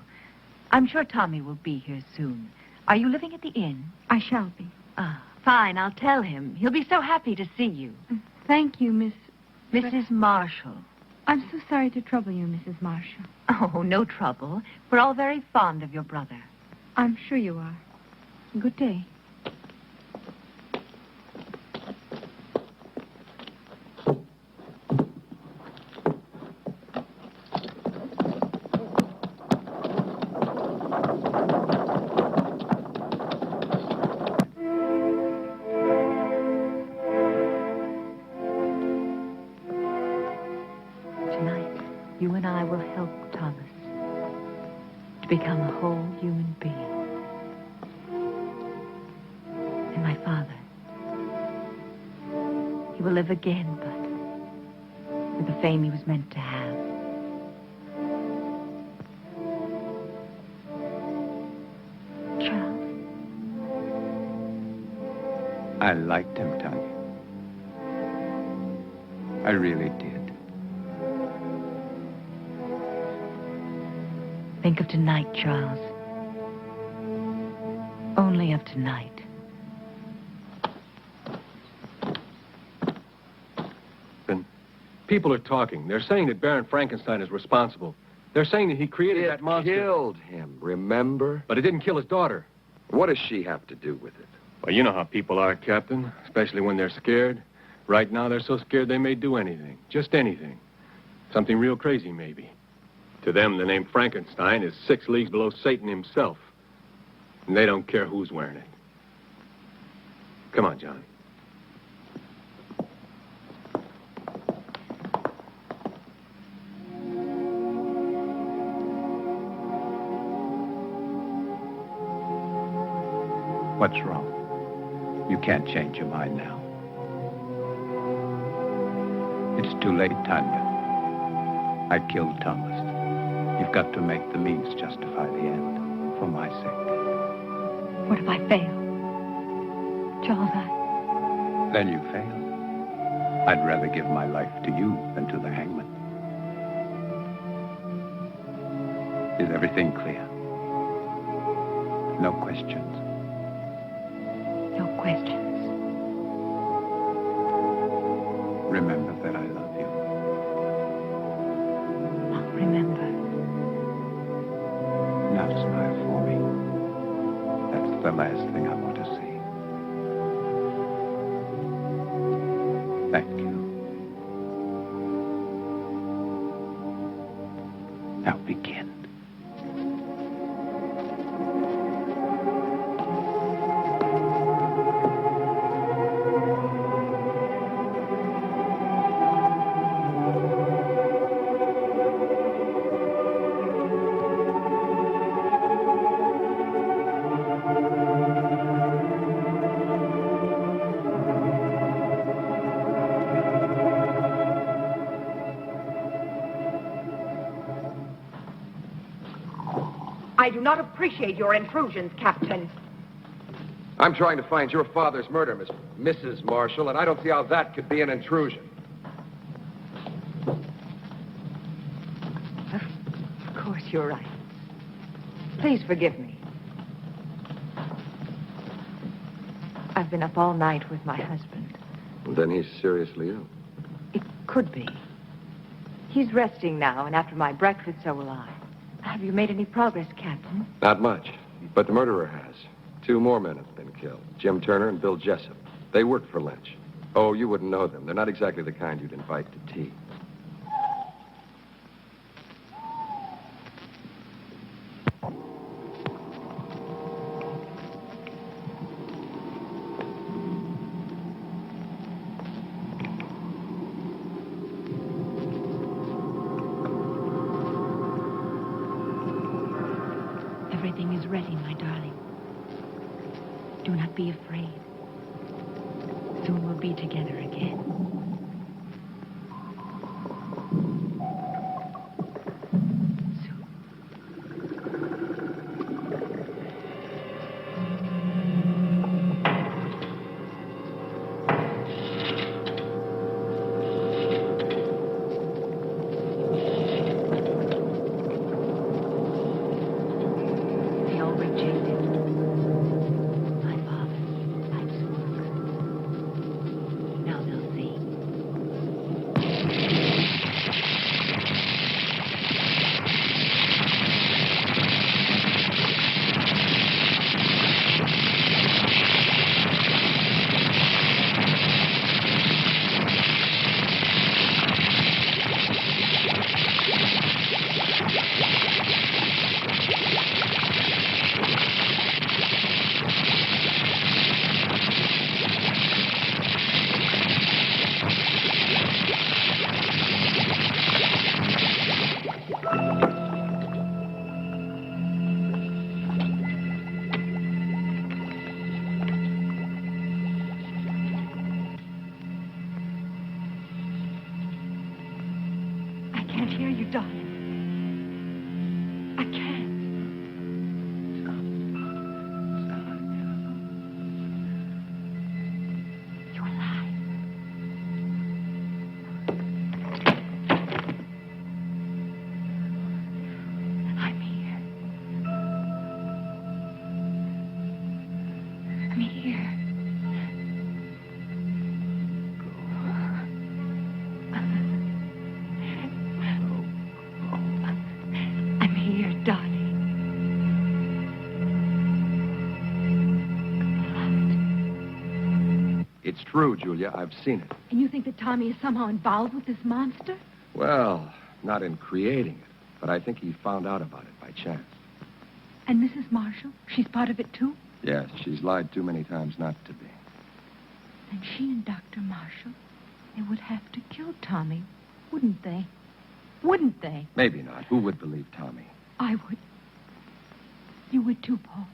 I'm sure Tommy will be here soon. Are you living at the inn? I shall be. Ah, fine. I'll tell him. He'll be so happy to see you. Thank you, Mrs. Marshall. I'm so sorry to trouble you, Mrs. Marshall. Oh, no trouble. We're all very fond of your brother. I'm sure you are. Good day. Tonight, you and I will help Thomas to become a whole human being. And my father, he will live again, but with the fame he was meant to have. Charles? I liked him, Tanya. I really did. Think of tonight, Charles. Only of tonight. Then People are talking. They're saying that Baron Frankenstein is responsible. They're saying that he created that monster. It killed him, remember? But it didn't kill his daughter. What does she have to do with it? Well, you know how people are, Captain, especially when they're scared. Right now, they're so scared they may do anything. Just anything. Something real crazy, maybe. To them, the name Frankenstein is 6 leagues below Satan himself. And they don't care who's wearing it. Come on, John. What's wrong? You can't change your mind now. It's too late, Tanya. I killed Thomas. You've got to make the means justify the end, for my sake. What if I fail? Charles, Then you fail. I'd rather give my life to you than to the hangman. Is everything clear? No questions? No questions. Remember that I love you. I'll remember. Now smile for me. That's the last thing I want to see. Thank you. Now begin. I do not appreciate your intrusions, Captain. I'm trying to find your father's murder, Mrs. Marshall, and I don't see how that could be an intrusion. Of course, you're right. Please forgive me. I've been up all night with my husband. Then he's seriously ill. It could be. He's resting now, and after my breakfast, so will I. Have you made any progress, Captain? Not much, but the murderer has. 2 more men have been killed, Jim Turner and Bill Jessup. They worked for Lynch. Oh, you wouldn't know them. They're not exactly the kind you'd invite to tea. Everything is ready, my darling. Do not be afraid. Soon we'll be together again. They all rejected my father's life's work. Now they'll see. I can't hear you, darling. I can't. You're alive. I'm here. I'm here. It's true, Julia. I've seen it. And you think that Tommy is somehow involved with this monster? Well, not in creating it, but I think he found out about it by chance. And Mrs. Marshall? She's part of it, too? Yes, she's lied too many times not to be. Then she and Dr. Marshall, they would have to kill Tommy, wouldn't they? Wouldn't they? Maybe not. Who would believe Tommy? I would. You would too, Paul.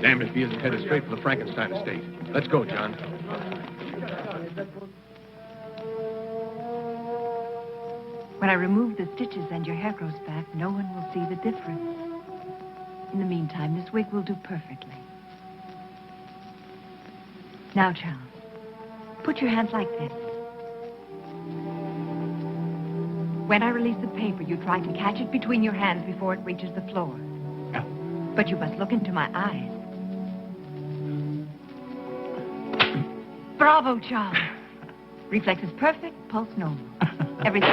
Damned if he isn't headed straight for the Frankenstein estate. Let's go, John. When I remove the stitches and your hair grows back, no one will see the difference. In the meantime, this wig will do perfectly. Now, Charles, put your hands like this. When I release the paper, you try to catch it between your hands before it reaches the floor. But you must look into my eyes. Bravo, Charles. Reflexes perfect, pulse normal. Everything.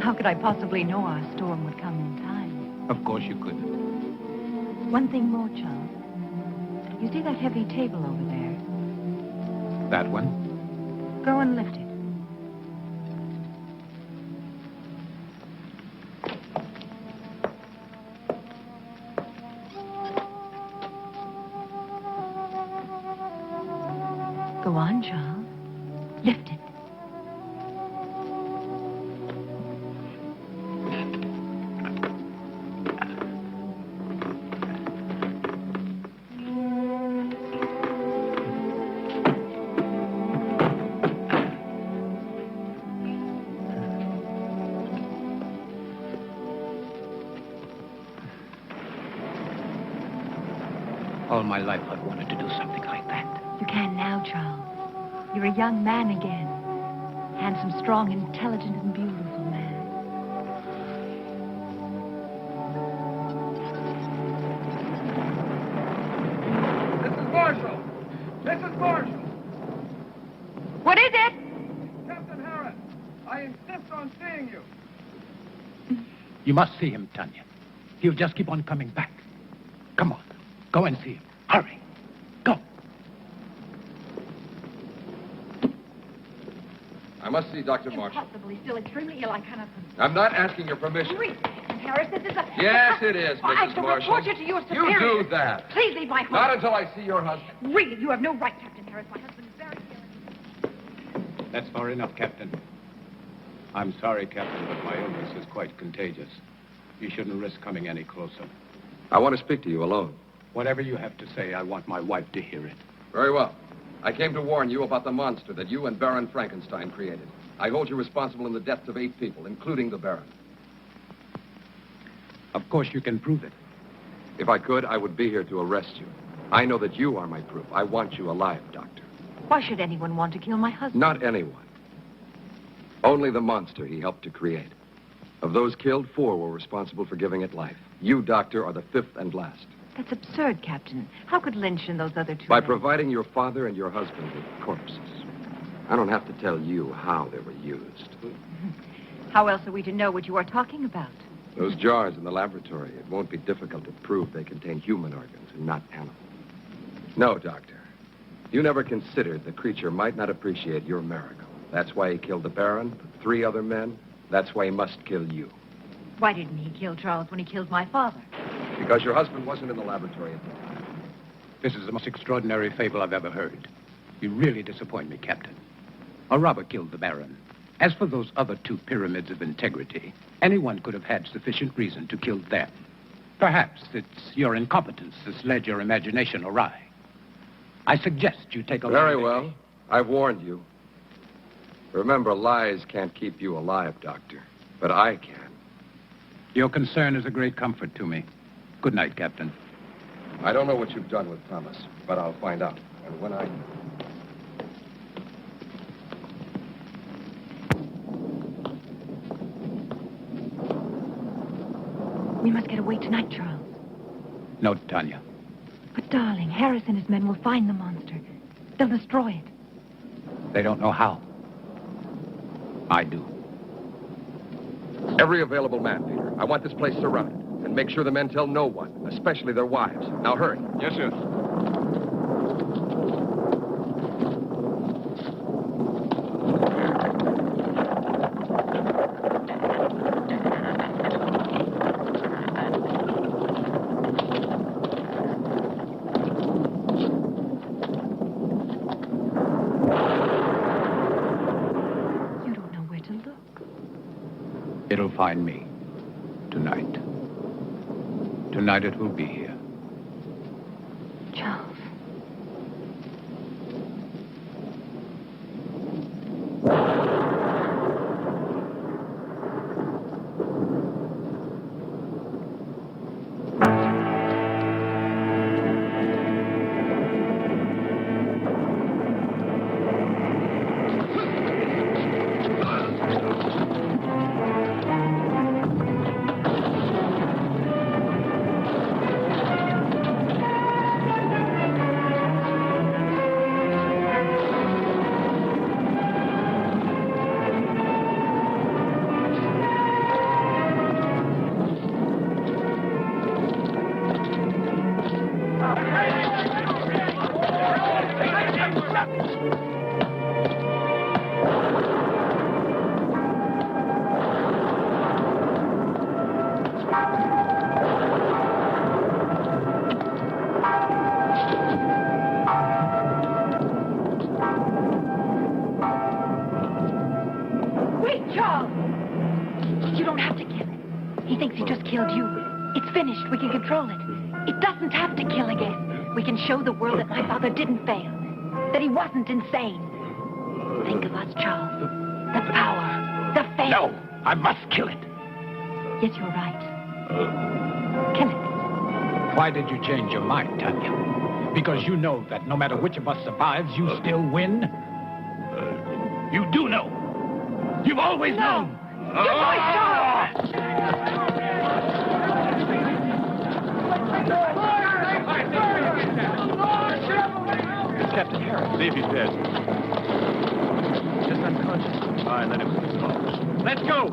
How could I possibly know our storm would come in time? Of course you couldn't. One thing more, Charles. You see that heavy table over there? That one? Go and lift it. Go on, Charles. Lift it. All my life I've wanted to do something like that. You can now, Charles. You're a young man again. Handsome, strong, intelligent, and beautiful man. Mrs. Marshall! Mrs. Marshall! What is it? Captain Harris, I insist on seeing you. You must see him, Tanya. He'll just keep on coming back. Come on. Go and see him. Hurry. I must see Dr. Marshall. Impossible. He's still extremely ill. I cannot. I'm not asking your permission. Read, Harris, this is a... Yes, it is, I Mrs. shall Marshall. report you to your You superior. do that. Please leave my home. Not until I see your husband. Really, you have no right, Captain Harris. My husband is very ill. That's far enough, Captain. I'm sorry, Captain, but my illness is quite contagious. You shouldn't risk coming any closer. I want to speak to you alone. Whatever you have to say, I want my wife to hear it. Very well. I came to warn you about the monster that you and Baron Frankenstein created. I hold you responsible in the deaths of 8 people, including the Baron. Of course you can prove it. If I could, I would be here to arrest you. I know that you are my proof. I want you alive, Doctor. Why should anyone want to kill my husband? Not anyone. Only the monster he helped to create. Of those killed, 4 were responsible for giving it life. You, Doctor, are the 5th and last. That's absurd, Captain. How could Lynch and those other 2 By men... providing your father and your husband with corpses. I don't have to tell you how they were used. How else are we to know what you are talking about? Those jars in the laboratory, it won't be difficult to prove they contain human organs and not animal. No, Doctor. You never considered the creature might not appreciate your miracle. That's why he killed the Baron, the 3 other men. That's why he must kill you. Why didn't he kill Charles when he killed my father? Because your husband wasn't in the laboratory at the time. This is the most extraordinary fable I've ever heard. You really disappoint me, Captain. A robber killed the Baron. As for those other 2 pyramids of integrity, anyone could have had sufficient reason to kill them. Perhaps it's your incompetence that's led your imagination awry. I suggest you take a look. Very well. I've warned you. Remember, lies can't keep you alive, Doctor. But I can. Your concern is a great comfort to me. Good night, Captain. I don't know what you've done with Thomas, but I'll find out. And when I... We must get away tonight, Charles. No, Tanya. But, darling, Harris and his men will find the monster. They'll destroy it. They don't know how. I do. Every available man, Peter. I want this place surrounded. And make sure the men tell no one, especially their wives. Now, hurry. Yes, sir. You don't know where to look. It'll find me. Tonight. Tonight it will be here. Charles. Wait, Charles! You don't have to kill him. He thinks he just killed you. It's finished. We can control it. It doesn't have to kill again. We can show the world that my father didn't fail. That he wasn't insane. Think of us, Charles. The power. The fame. No, I must kill it. Yes, you're right. Kill it. Why did you change your mind, Tanya? Because you know that no matter which of us survives, you still win? You do know. You've always known. You're right, Charles! It's Captain Harris. See if he's dead. Just unconscious. All right, let him close. Let's go!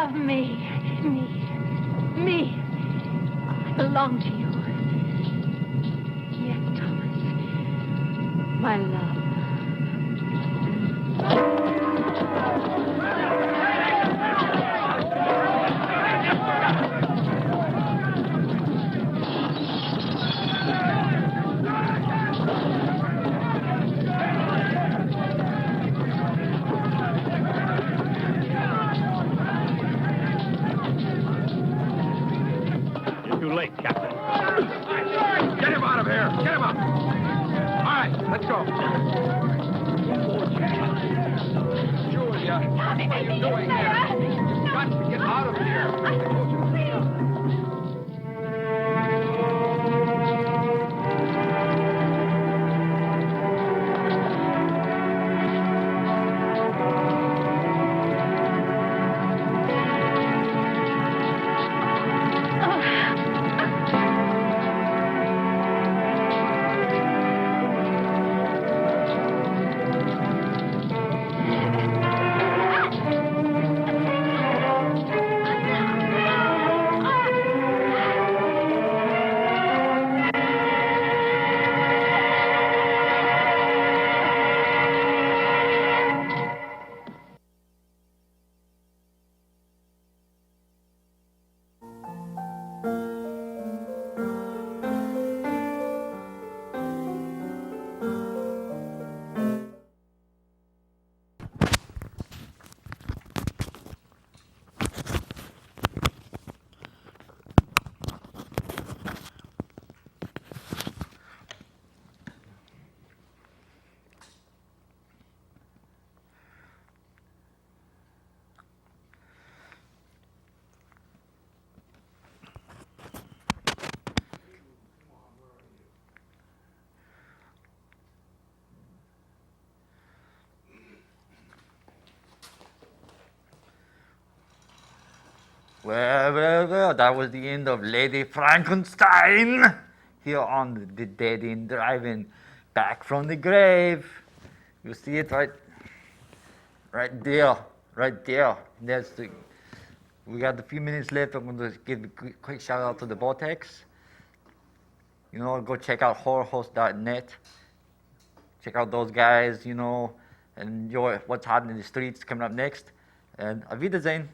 love me. Me. I belong to you. Yes, Thomas. My love. You're too late, Captain. Get him out of here! Get him out! All right, let's go. Julia, what are you doing here? You've got to get out of here. Well, that was the end of Lady Frankenstein here on the Dead End Drive-In, back from the grave. You see it right there. That's the. We got a few minutes left. I'm going to give a quick shout out to the Vortex. You know, go check out horrorhost.net. Check out those guys, you know, and enjoy what's hot in the streets coming up next. And Auf Wiedersehen.